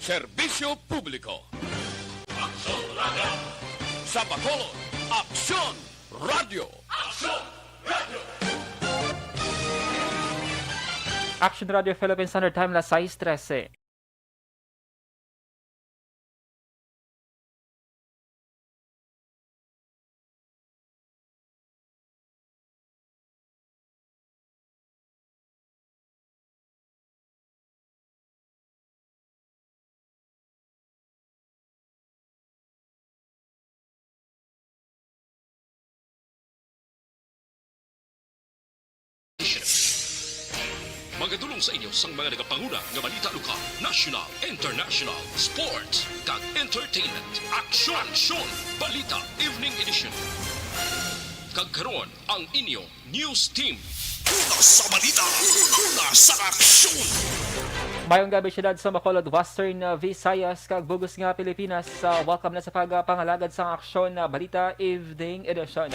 Serbisyo Publiko. Aksyon Radio. Sa Bacolod, Aksyon Radio. Aksyon Radio. Action Radio Philippine Standard Time, las 6:13. Magadulong sa inyo sang mga nagapanguna nga balita lokal, national, international, sports, kag entertainment. Aksyon! Balita Evening Edition. Kag karon ang inyo news team. Una sa balita, una sa aksyon. Mayong gabi siyudad sa Bacolod, Western Visayas, kag Bugos nga Pilipinas. Welcome na sa pagpangalagad sa aksyon na Balita Evening Edition.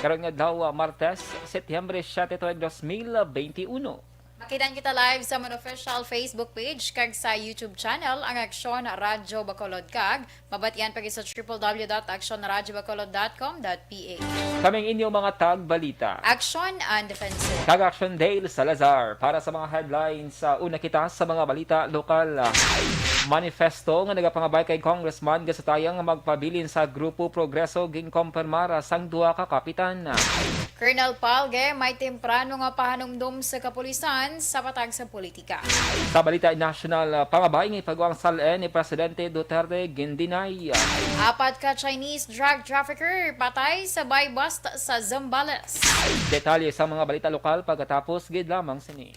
Karon nga daw Martes, Setyembre 7, 2021. Makitan kita live sa mga official Facebook page kag sa YouTube channel ang Aksyon Radyo Bacolod kag mabatian pag sa www.aksyonradyobacolod.com.ph. Kaming inyong mga tag-balita. Aksyon and Defensive. Kag Action Dale Salazar para sa mga headlines. Una kita sa mga balita lokal. Manifesto nga nagapangabay kay Congressman Gasatayang magpabilin sa Grupo Progreso ginkompirmara sang duha ka kapitan. Colonel Palge may temprano nga pahanumdum sa kapulisan sa patag sa politika. Sa balita national, pangabay ng ipagwang salen ni Presidente Duterte gindinay. 4 ka Chinese drug trafficker patay sa buy-bust sa Zambales. Detalye sa mga balita lokal pagkatapos gid lamang sini.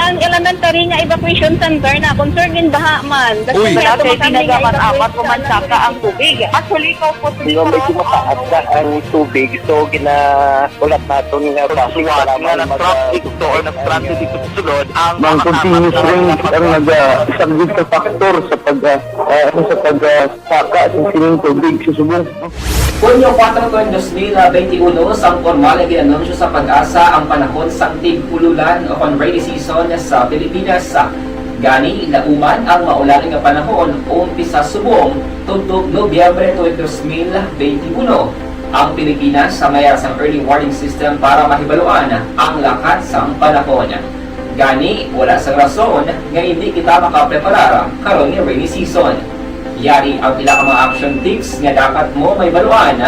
Ang elementary nga evacuation center na concern in baha man. Uy, dati pinagamat-amat pumansaka ang tubig. Actually, ko po Hindi ko medyo mataas na ang tubig. So, ulat natin nga Kasuwat nga ng traffic to or nag-traffic dito sa sulod ang Mang continuous rain ang nag-subject sa factor sa pagsaka sa sining tubig sa subong. Hunyo 4, 2021, sang formal na ginanunsyo sa Pag-asa ang panahon sang tig-ululan o rainy season sa Pilipinas. Gani, lauman ang maulaling nga panahon umpisa subong tuntog Nobyembre 2021. Ang Pilipinas sa mayroon sang early warning system para mahibaluan ang lakat sang panahon. Gani, wala sang rason nga hindi kita makapreparar karon nga rainy season. Yari ang pila ka mga action tips nga dapat mo may baluan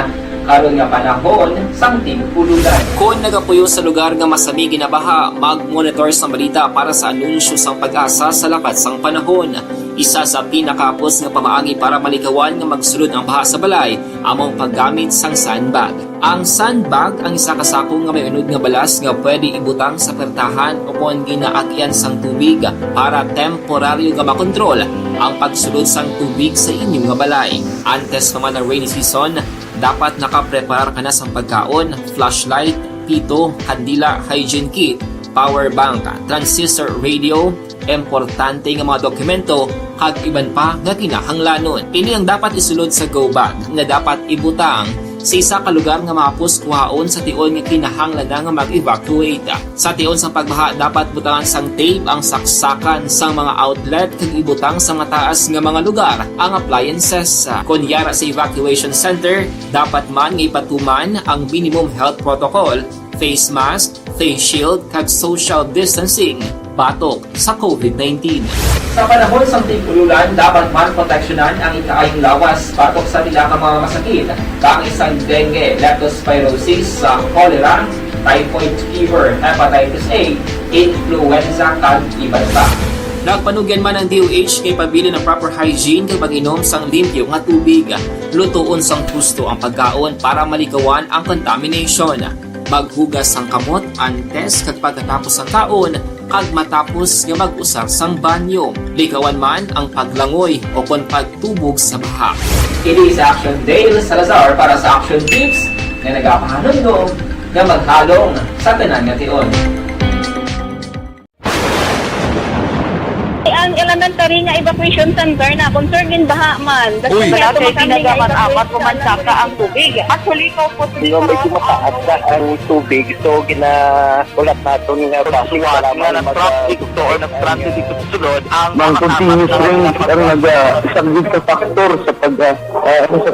karon nga panahon sang tig-ululan. Kung nagapuyo sa lugar nga masami ginabaha, mag-monitor sa balita para sa anunsyo sang Pag-asa sa lakat sang panahon. Isa sa pinakapos nga pamaagi para malikawan nga magsulod ang baha sa balay, among paggamit sang sandbag. Ang sandbag ang isa ka sako nga may unod nga balas nga pwede ibutang sa pertahan o kung ginaagyan sang tubig para temporaryo nga makontrol ang pagsulod sang tubig sa inyong nga balay. Antes naman ng rainy season, dapat nakaprepare ka na sa pagkaon, flashlight, pito, kandila, hygiene kit, power bank, transistor radio, importante nga mga dokumento, kag iban pa nga kinahanglanon. Ini ang dapat isulod sa go bag nga dapat ibutang sa isa ka lugar nga mapos kuhaon sa tion nga kinahanglan na nga mag-evacuate. Sa tion sa pagbaha dapat butangan sang tape ang saksakan sa mga outlet kag ibutang sa mga taas nga mga lugar ang appliances. Kunyara sa evacuation center, dapat man nga ipatuman ang minimum health protocol, face mask, face shield kag social distancing batok sa COVID-19. Sa panahon sa tigululan, dapat man proteksyonan ang ikaayong lawas batok sa tila ka mga masakit, kang isang dengue, leptospirosis, cholera, typhoid fever, hepatitis A, influenza kag iban pa. Nagpanugyan man ang DOH kay pabili ng proper hygiene kay pag-inom sang limpyo nga tubig. Lutuon sang husto ang pagkaon para malikawan ang contamination. Maghugas sang kamot antes kag pagkatapos ang kaon kag matapos nga mag-usar sang banyo. Likawan man ang paglangoy o kon pagtubog sa baha. Kini sa Action Dale Salazar para sa Action Tips nga nagapahanong nga maghalong sa tanan nga tion. Ang elementary nga evacuation center na concern din baha man. Uy, Kasi dati pinagaman apat pumansaka ang tubig. Actually, ikaw po Yung medyo mataas na ang tubig, so ulat natin nga pasuwat nga nag-traffic to or nag-transit dito sa sulod ang Mang continuous rin ang nag-subject sa factor sa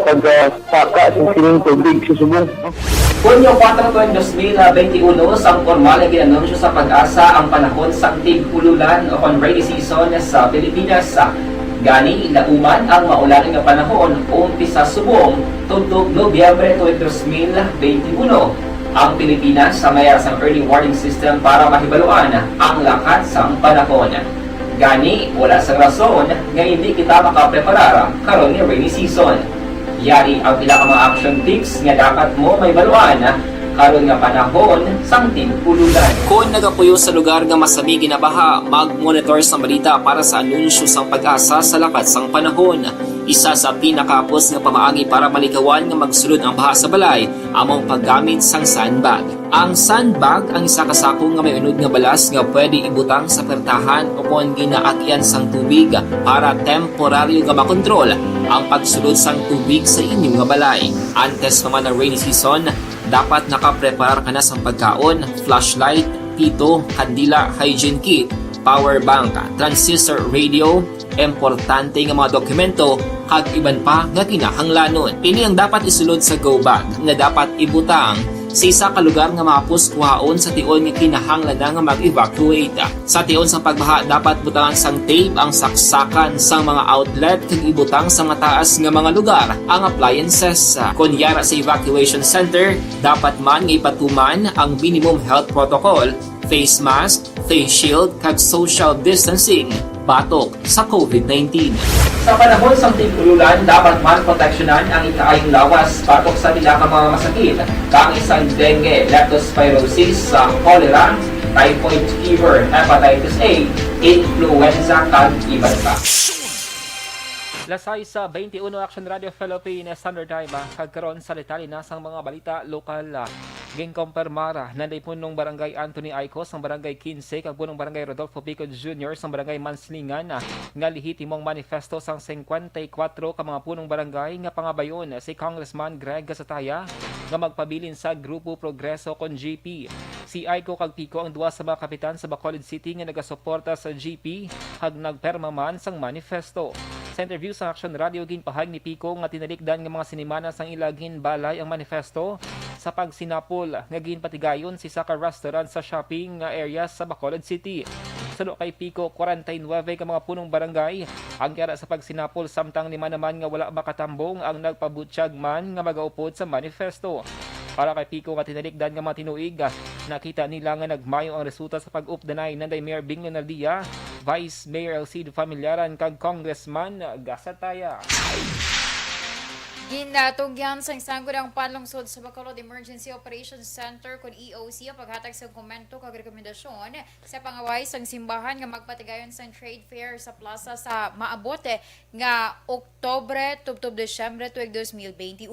pagsaka sa sining tubig sa subong. Hunyo 4, 2021, sang formal na ginanunsyo sa pag-asa ang panahon sa tig-ululan o rainy season sa Pilipinas. Gani, lauman ang maulan nga panahon umpisa subong tugtog Nobyembre 2021. Ang Pilipinas sa mayar sa early warning system para mahibaluan ang lakat sa panahon. Gani, wala sa rason nga hindi kita makapreparar karon nga rainy season. Yari ang pila ka mga action tips nga dapat mo may baluan karon nga panahon sang tig-ululan. Kung nagapuyo sa lugar nga masami ginabaha, mag-monitor sa balita para sa anunsyo sang pag-asa sa lakat sang panahon. Isa sa pinakapos nga pamaagi para malikawan nga magsulod ang baha sa balay, among paggamit sang sandbag. Ang sandbag ang isa ka sako nga may unod nga balas nga pwede ibutang sa pertahan o kung ginaakyan sang tubig para temporaryo nga makontrol ang pagsulod sang tubig sa inyong nga balay. Antes naman ng rainy season, dapat nakapreparar ka na sa pagkaon, flashlight, pito, kandila, hygiene kit, power bank, transistor radio, importante nga mga dokumento, kag iban pa nga kinahanglanon. Pini ang dapat isulod sa go bag nga dapat ibutang sa isa ka lugar nga mapos kuhaon sa tion nga kinahanglan na nga mag-evacuate. Sa tion sa pagbaha dapat butangan sang tape ang saksakan sa mga outlet kag ibutang sa mga taas nga mga lugar ang appliances. Kunyara sa evacuation center, dapat man nga ipatuman ang minimum health protocol, face mask, face shield kag social distancing batok sa COVID-19. Sa panahon sa tig-ululan, dapat man proteksyonan ang ikaayong lawas batok sa tila ka mga masakit, kang isang dengue, leptospirosis, cholera, typhoid fever, hepatitis A, influenza kag iban pa. Lasay sa 21 Action Radio Philippines Standard Time kagkaroon sa litali na sang mga balita lokal. Gingkompermara nanday punong barangay Anthony Aicos ang barangay 15 kag punong barangay Rodolfo Pico Jr. sang barangay Manslingan nga lihitimong manifesto sang 54 ka mga punong barangay nga pangabayon si Congressman Greg Gasataya nga magpabilin sa Grupo Progreso kon GP. Si Aico kag Pico ang duwa sa mga kapitan sa Bacolod City nga nagasuporta sa GP hag nagperma man sang manifesto. Sa interview sa Action Radio, ginpahag ni Pico nga tinalikdan ng mga sinimana sang ilagin balay ang manifesto sa pagsinapol nga ginpatigayon si Saka Restaurant sa shopping area sa Bacolod City. Sulo kay Pico, 49 ka mga punong barangay ang kaya sa pagsinapol samtang lima naman nga wala makatambong ang nagpabutsyag man nga magaupod sa manifesto. Para kay Pico nga tinalikdan nga mga tinuig, nakita nila nga nagmayo ang resulta sa pag-updanay nanday Mayor Bing Leonardia, Vice Mayor Elcid Familiaran kag Congressman Gasataya. Ginatugyan sa sanggol ang panlungsod sa Bacolod Emergency Operations Center kung EOC ang paghatag sa komento kag rekomendasyon sa pangaway sang simbahan nga magpatigayon sa trade fair sa plaza sa Maabote nga Oktobre tubtob Desyembre tuig 2021.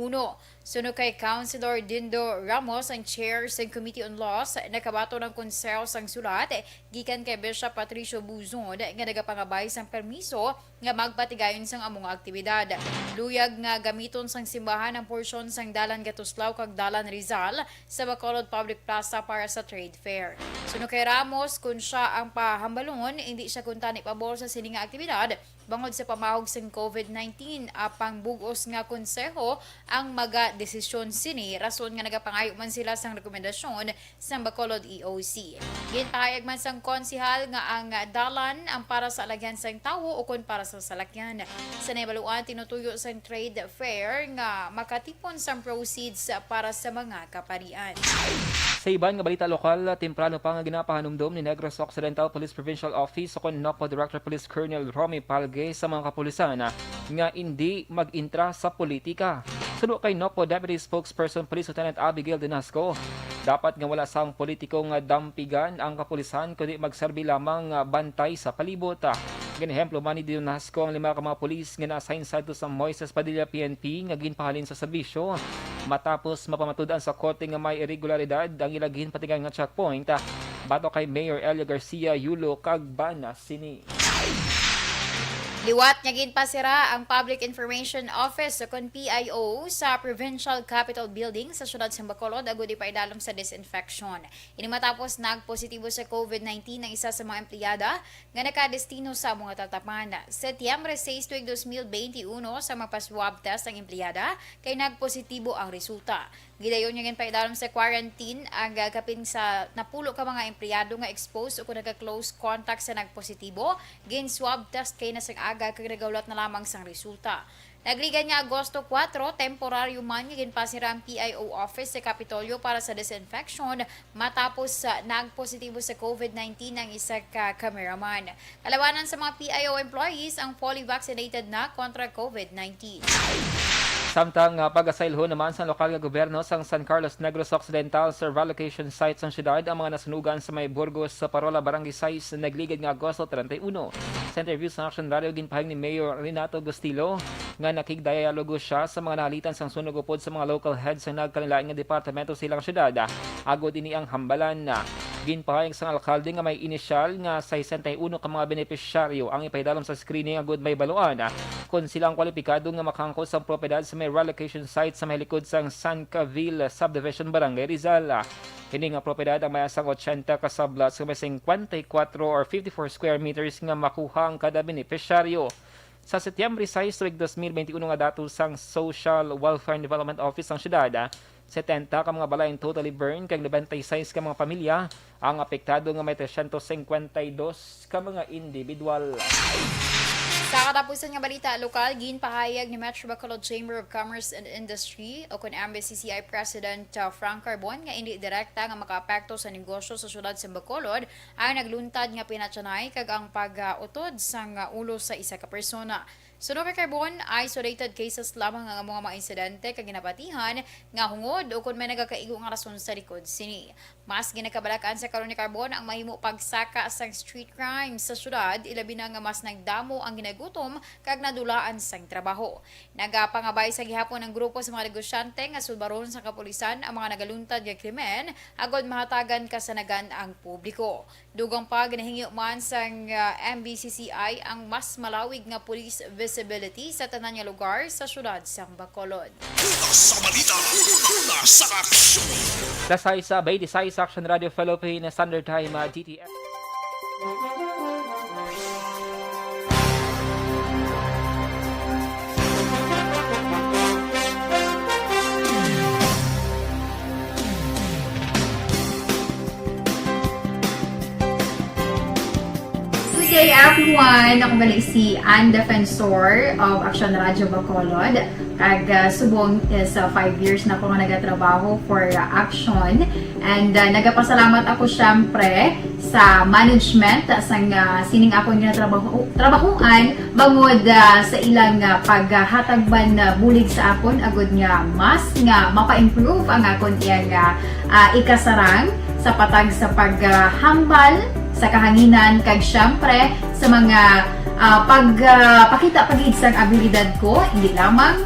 Sunod kay Councilor Dindo Ramos, ang chair sa Committee on Laws, nakabato ng konseho sang sulat gikan kay Bishop Patricio Buzon nga nagapangabay sang permiso nga magpatigayon sang among aktibidad. Luyag nga gamiton sang simbahan ang porsyon sang Dalan Gatuslaw kag Dalan Rizal sa Bacolod Public Plaza para sa trade fair. Sunod kay Ramos, kung siya ang pahambalon, hindi siya kuntani pabor sa sining nga aktibidad bangod sa pamahog sang COVID-19 apang bugos nga konseho ang maga-desisyon sini rason nga nagapangayo man sila sang rekomendasyon sang Bacolod EOC. Ginpahayag man sang konsihal nga ang dalan ang para sa alagyan sang tawo o kun para sa salakyan. Sa naibaluan tinutuyo sang trade fair nga makatipon sang proceeds para sa mga kaparian. Sa iban nga balita lokal, temprano pa nga ginapahanumdom ni Negros Occidental Police Provincial Office o NOPO Director Police Colonel Romy Palge sa mga kapulisan nga hindi mag-intra sa politika. Sunod kay NOPO Deputy Spokesperson Police Lieutenant Abigail Denasco, dapat nga wala sang politiko nga dampigan ang kapulisan kundi magserbi lamang nga bantay sa palibot. Ganehemplo man ni Denasco ang 5 ka mga pulis nga na-assign sa sa Moises Padilla PNP nga ginpahalin sa serbisyo matapos mapamatudan sa korte nga may irregularidad ang ilagin patigang nga checkpoint bato kay Mayor Elia Garcia Yulo kag Bana Sini. Liwat nga ginpasira ang Public Information Office o PIO sa Provincial Capitol Building sa siyudad sa Bacolod agud ipaidalom sa disinfection. Ini matapos nagpositibo sa COVID-19 ang isa sa mga empleyada nga nakadestino sa mga tatapan. Setyembre 6, 2021 sa magpa-swab test ang empleyada kay nagpositibo ang resulta. Gidayon nga ginpaidalom sa quarantine ang kapin sa napulo ka mga empleyado nga exposed o kung nagka-close contact sa nagpositibo, gin swab test kay nasang aga kag nagawlat na lamang sang resulta. Nagligan nga Agosto 4, temporaryo man nga ginpasira ang PIO office sa Kapitolyo para sa disinfection matapos nagpositibo sa COVID-19 ang isa ka cameraman. Kalawanan sa mga PIO employees ang fully vaccinated na kontra COVID-19. Samtang pag-asailho naman sa lokal nga gobyerno sa San Carlos Negros Occidental sa relocation site sa syudad ang mga nasunugan sa may Burgos sa Parola Barangay 6 nagligid nga Agosto 31. Sa interview sa Action Radio ginpahayag ni Mayor Renato Gustilo nga nakigdialogo siya sa mga nalitan sang sunog upod sa mga local heads sa nagkanilaing nga departamento silang syudad. Agod ini ang hambalan na ginpahayag sang alkalde nga may inisyal nga 61 ka mga benepisyaryo ang ipahidalam sa screening agud may baluan kung silang kwalipikado nga makangkot sa propiedad sa may relocation site sa may likod sang San Cavil Subdivision Barangay Rizal. Kini nga propiedad ang may asang 80 kasablat sa may 54 or 54 square meters nga makuha ang kada benepisyaryo. Sa Setyembre 6, 2021 nga dato sang Social Welfare and Development Office ang syudad, 70 ka mga balayang totally burned kag 96 ka mga pamilya ang apektado nga may 352 ka mga individual. Sa katapusan nga balita lokal, ginpahayag ni Metro Bacolod Chamber of Commerce and Industry o kun MBCCI President Frank Carbon nga hindi direkta nga makaapekto sa negosyo sa syudad sa Bacolod ay nagluntad nga pinatsanay kag ang pag-utod sang ulo sa isa ka persona. Sunod kay Carbon, isolated cases lamang ang mga insidente kag ginapatihan nga hungod o kun may nagakaigo nga rason sa likod sini. Mas ginakabalakan sa karon ni Carbon ang mahimo pagsaka sang street crime sa syudad, ilabi na nga mas nagdamo ang ginagutom kag nadulaan sang trabaho. Nagapangabay sa gihapon ng grupo sa mga negosyante nga sulbaron sa kapulisan ang mga nagaluntad nga krimen agod mahatagan kasanagan ang publiko. Dugang pa ginahingi man sang MBCCI ang mas malawig nga police visibility sa tanan nga lugar sa syudad sa Bacolod. Sa balita, una sa aksyon. Dasay sa 26 Action Radio Philippine Standard Time DTF. Good day everyone! Ako balik si Ann Defensor of Action Radio Bacolod. Kag subong is 5 years na ako nga nagatrabaho for Action. And nagapasalamat ako syempre sa management sang sining ako nga trabahuan bangod sa ilang paghatagban bulig sa akon agud nga mas nga mapa-improve ang akon iyang ikasarang sa patag sa paghambal sa kahanginan kag syempre sa mga pagpakita pagid sang abilidad ko hindi lamang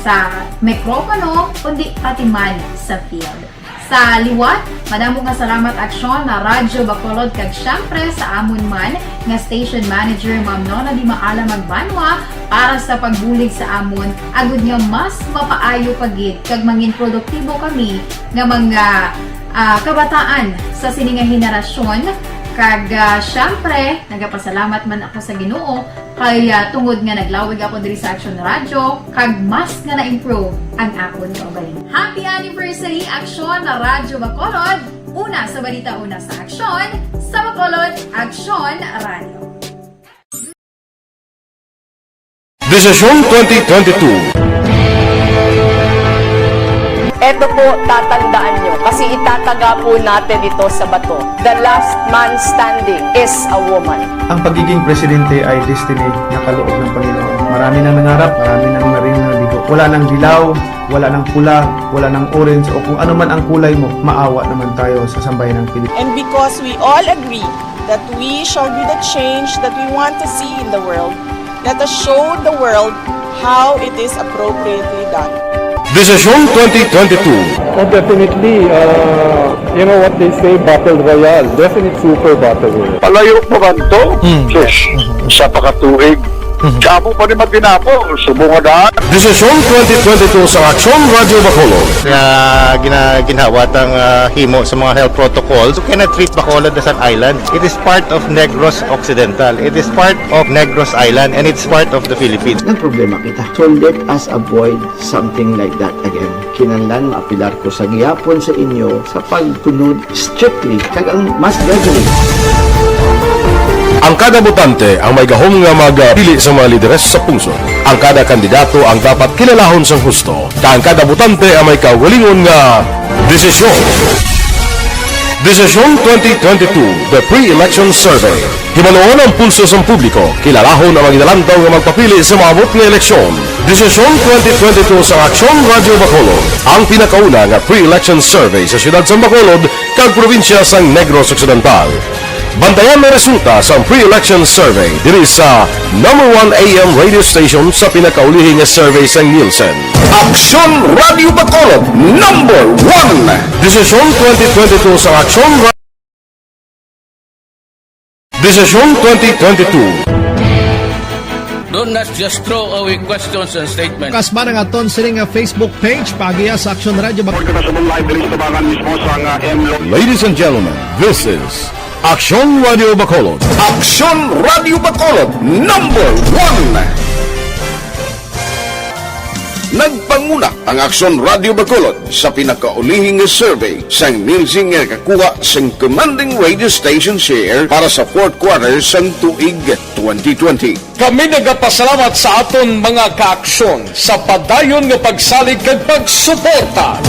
sa mikropono, kundi pati man sa field. Sa liwat, madamo nga salamat aksyon na Radyo Bacolod kag syempre sa amon man nga station manager Ma'am Nona Di Maala Magbanwa para sa pagbulig sa amon agud nga mas mapaayo pagid kag mangin produktibo kami nga mga kabataan sa sininga henerasyon. Kag syempre, nagapasalamat man ako sa Ginoo kay tungod nga naglawig ako diri sa Action Radio kag mas nga na-improve ang akon kaugalingon. Happy anniversary Action na Radyo Bacolod! Una sa balita, una sa Action, sa Bacolod, Action Radio. Desisyon 2022. Ito po, tatandaan nyo, kasi itataga po natin ito sa bato. The last man standing is a woman. Ang pagiging presidente ay destiny na kaloob ng Panginoon. Marami nang nangarap, marami nang naring nabigo. Wala nang dilaw, wala nang pula, wala nang orange, o kung ano man ang kulay mo, maawa naman tayo sa sambayan ng Pilipinas. And because we all agree that we shall be the change that we want to see in the world, let us show the world how it is appropriately done. Desisyon 2022. Oh, definitely, you know what they say, Battle Royale. Definite super Battle Royale. Palayo pa ba ito? Yes. Sa pakatuig. Kamo pa rin magdinapo. Subungadaan. Desisyon 2022 sa Action Radio Bacolod. Ginawat ang himo sa mga health protocols. You cannot treat Bacolod as an island. It is part of Negros Occidental. It is part of Negros Island and it's part of the Philippines. Ang problema kita. So let us avoid something like that again. Kinahanglan maapilar ko sa gihapon sa inyo sa pagtunod strictly kag ang mas gagawin. Ang kada botante ang may gahom nga magpili sa mga lideres sa pungsod. Ang kada kandidato ang dapat kilalahon sa husto. Ang kada botante ang may kaugalingon nga desisyon. Desisyon 2022, the pre-election survey. Himanuon ang pulso sa publiko, kilalahon ang magidalantaw nga magpapili sa maabot nga eleksyon. Desisyon 2022 sa Action Radio Bacolod, ang pinakauna nga pre-election survey sa siyudad sa Bacolod kag probinsya sa Negros Occidental. Bantayan ang resulta sa pre-election survey diri sa #1 AM radio station sa pinakaulihing nga survey sa Nielsen. Action Radio Bacolod, #1. Desisyon 2022 sa Action Radio. Desisyon 2022. Do not just throw away questions and statements. Kasma nga aton sining nga Facebook page pagiya sa Action Radio Bacolod. Ladies and gentlemen, this is Action Radio Bacolod. Action Radio Bacolod, #1. Nagpanguna ang Action Radio Bacolod sa pinakaulihing survey sa Nielsen nga kakuha sa commanding radio station share para sa fourth quarter sa tuig 2020. Kami nagapasalamat sa aton mga kaaksyon sa padayon nga pagsalig kag pagsuporta.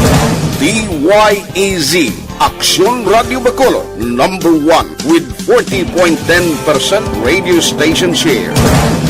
DYEZ Action Radio Bacolod, #1 with 40.10% radio station share.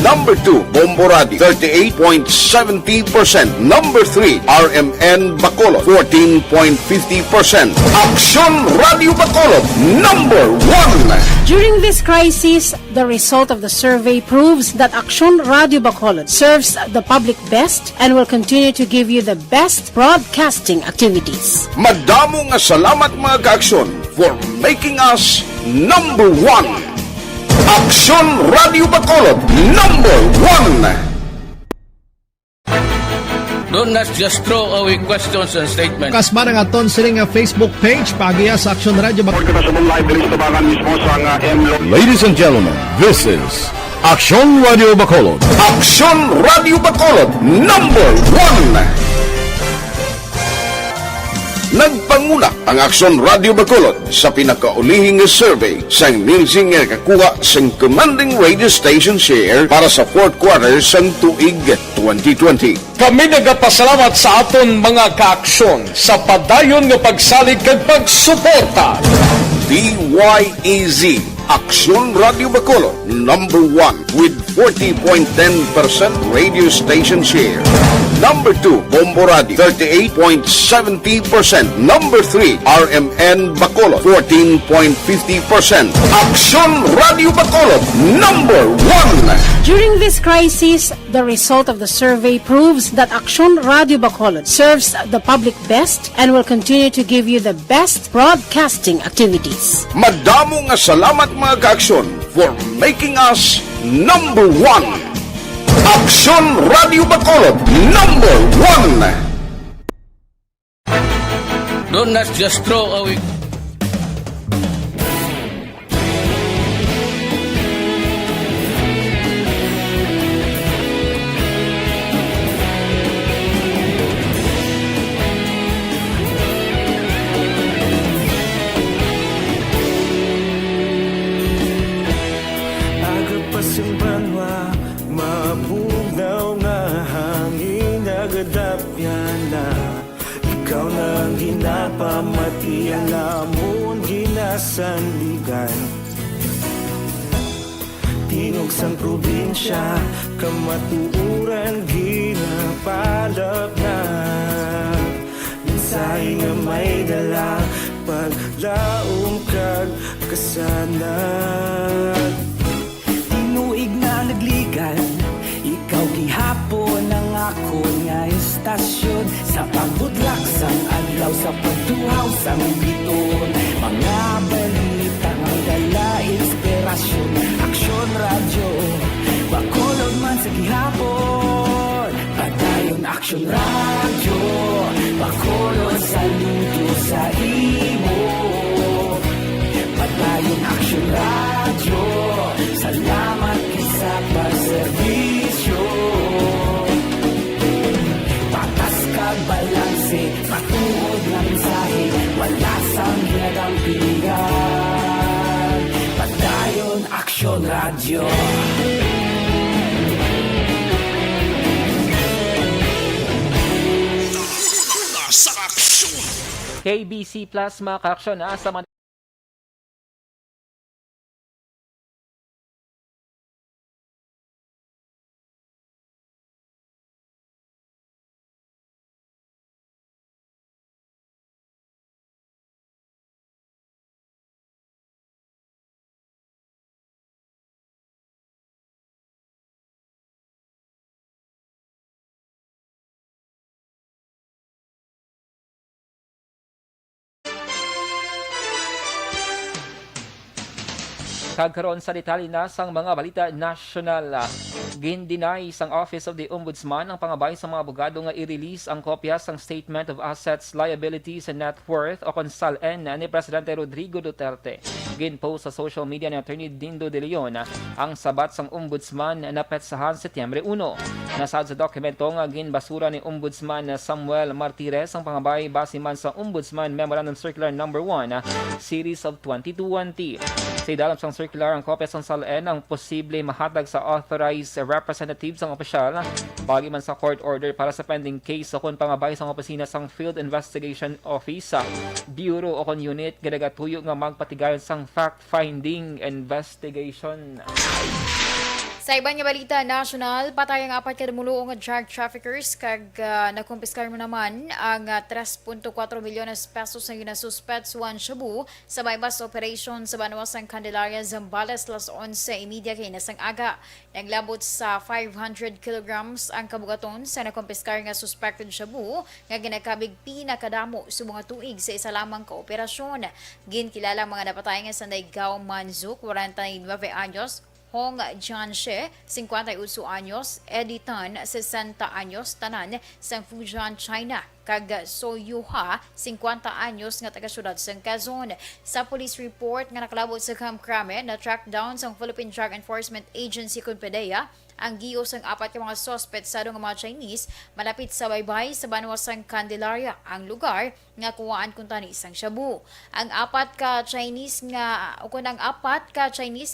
#2, Bombo Radio, 38.70%. #3, RMN Bacolod, 14.50%. Action Radio Bacolod, #1. During this crisis, the result of the survey proves that Action Radio Bacolod serves the public best and will continue to give you the best broadcasting activities. Madamo nga salamat mga kaaksyon for making us #1. Action Radio Bacolod, #1. Do not just throw away questions and statements. Kasma nga aton sining nga Facebook page pagiya sa Action Radio Bacolod. Ladies and gentlemen, this is Action Radio Bacolod. Action Radio Bacolod, #1. Nagpanguna ang Action Radio Bacolod sa pinakaulihing survey sa Nielsen nga kakuha sa commanding radio station share para sa fourth quarter sa tuig 2020. Kami nagapasalamat sa aton mga kaaksyon sa padayon nga pagsalig kag pagsuporta. DYEZ Action Radio Bacolod, #1 with 40.10% radio station share. Number 2, Bombo Radio, 38.70%. Number 3, RMN Bacolod, 14.50%. Aksyon Radio Bacolod, number 1. During this crisis, the result of the survey proves that Aksyon Radio Bacolod serves the public best and will continue to give you the best broadcasting activities. Madamo nga salamat mga ka-aksyon for making us number 1. Aksyon Radio Bacolod, number 1. Don't not just throw away. Agapasimbangwa, mapugnaw nga hangin agadapyan na. Ikaw nang ginapamati ang amon ginasandigan. Tinog sang probinsya, kamatuuran ginapalap na. Minsay nga may dala, paglaom kag kasanat. Tinuig na nagligan, ikaw gihapon ang ako nga estasyon. Sa pagbutlak sang adlaw, sa pagtuhaw sang biton. Mga balita ang dala inspirasyon. Aksyon radyo, Bacolod man sa gihapon. Padayon Aksyon radyo, Bacolod saludo sa imo. Padayon Aksyon radyo, salamat sa pagserbisyo. Patas kag balanse, patuod na mensahe, wala sang ginagampingan. Padayon Aksyon radyo. Sa aksyon! KBC Plus mga ka-aksyon sa mga kagkaroon sa detalye na sang mga balita national. Gindinay sang Office of the Ombudsman ang pangabay sa mga abogado nga i-release ang kopya sang Statement of Assets, Liabilities and Net Worth o kung SALN ni Presidente Rodrigo Duterte. Ginpost sa social media ni Attorney Dindo de Leon ang sabat sang Ombudsman na petsahan Setyembre 1. Nasad sa dokumento nga ginbasura ni Ombudsman Samuel Martires ang pangabay base man sa Ombudsman Memorandum Circular No. 1 Series of 2020. Sa idalam sang circular ang kopya sang SALN ang posible mahatag sa authorized representatives ang opisyal bagi man sa court order para sa pending case o kung pangabay sang opisina sang Field Investigation Office, Bureau o kung unit ginagatuyo nga magpatigayon sang fact-finding investigation. Sa ibang nga balita national, patay ang 4 kadumulo nga drug traffickers kag nakumpiskar mo naman ang 3.4 milyones pesos na ginasuspet suwan Cebu sa bypass operation sa Banwasang Candelaria, Zambales, las 11:30 kay nasang aga. Naglabot sa 500 kilograms ang kabugaton sa nakumpiskar nga suspected Cebu nga ginakabig pinakadamo sa mga tuig sa isa lamang kooperasyon. Ginkilala mga napatay nga Sanday Gao Manzuk, 49 anyos, Hong Jianxie, 58 anyos, Eddie Tan, 60 anyos, tanan sa Fujian, China. Kag So Yuha, 50 anyos nga taga-syudad sa Quezon. Sa police report nga nakalabot sa Camp Crame na track down sa Philippine Drug Enforcement Agency Conpedeya ang giyo sang 4 ka mga suspect sa nga mga Chinese malapit sa baybay sa Banwasang Candelaria, ang lugar nga kuwaan kun tani sang Cebu. Ang 4 ka Chinese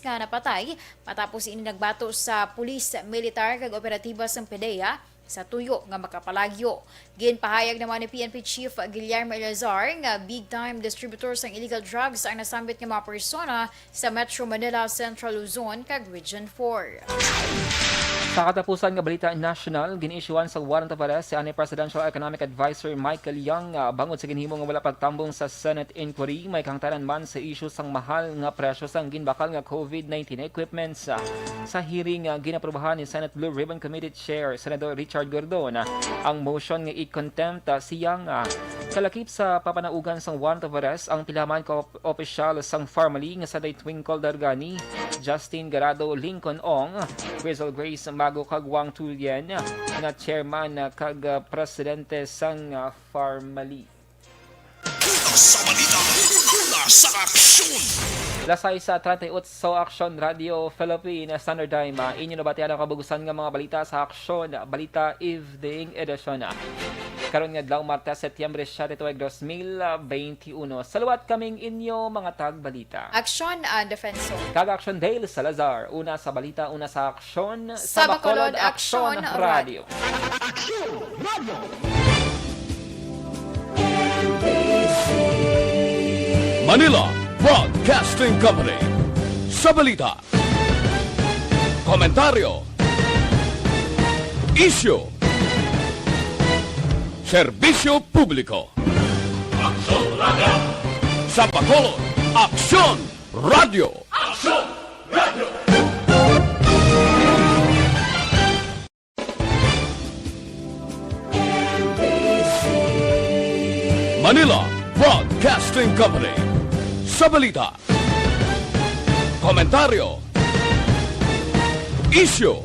nga napatay matapos ini nagbato sa police, militar kag operatiba sang PDEA sa tuyo nga makapalagyo. Ginpahayag naman ni PNP Chief Guillermo Eleazar nga big-time distributors ng illegal drugs ang nasambit nga mga persona sa Metro Manila, Central Luzon kag Region 4. Sa katapusan nga balita national, giniisyuan sa warrant of arrest si ani Presidential Economic Advisor Michael Yang bangod sa ginhimo nga wala pagtambong sa Senate inquiry. May kangtanan man sa issue sang mahal nga presyo sang ginbakal nga COVID-19 equipments. Sa hearing ginaprobahan ni Senate Blue Ribbon Committee Chair Senador Richard Gordon ang motion nga i-contempt si Yang. Kalakip sa papanaugan sang warrant of arrest ang pilaman ka opisyal sang Farmally nga sa Twinkle Dargani, Justin Garado Lincoln Ong, Rizal Grace Mago kag Wang Tuyen nga chairman kag presidente sang Farmally. Sa balita, una sa aksyon! Lasay sa 38 sa Aksyon Radio Philippine Standard Time. Inyo nabatian ang kabugusan nga mga balita sa Aksyon Balita Evening Edition. Karon nga adlaw Martes, Setyembre 7, 2021. Salawat kaming inyo mga tagbalita. Aksyon Defensor. Kag Aksyon Dale Salazar. Una sa balita, una sa Aksyon Sa Bacolod, Aksyon Radio. Aksyon Radio! Manila Broadcasting Company. Sa balita, komentaryo, issue, serbisyo publiko. Aksyon Radio! Sa Bacolod, Aksyon Radio! Aksyon Radio! Manila Broadcasting Company. Sa balita, komentaryo, issue,